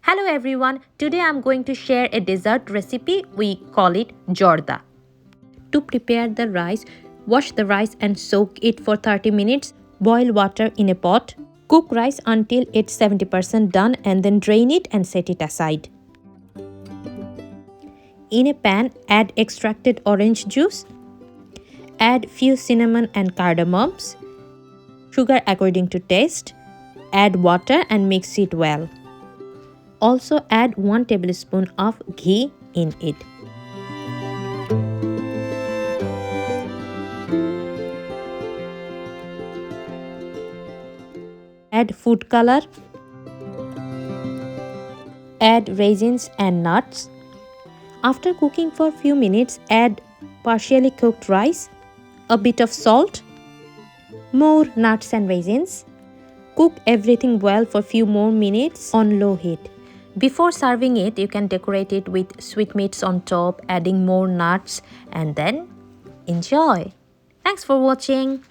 Hello everyone, today I'm going to share a dessert recipe. We call it Jorda. To prepare the rice, wash the rice and soak it for 30 minutes. Boil water in a pot. Cook rice until it's 70% done and then drain it and set it aside. In a pan, add extracted orange juice. Add few cinnamon and cardamoms. Sugar according to taste. Add water and mix it well. Also add 1 tablespoon of ghee in it. Add food color. Add raisins and nuts. After cooking for a few minutes, add partially cooked rice, a bit of salt, more nuts and raisins. Cook everything well for a few more minutes on low heat. Before serving it, you can decorate it with sweetmeats on top, adding more nuts, and then enjoy. Thanks for watching.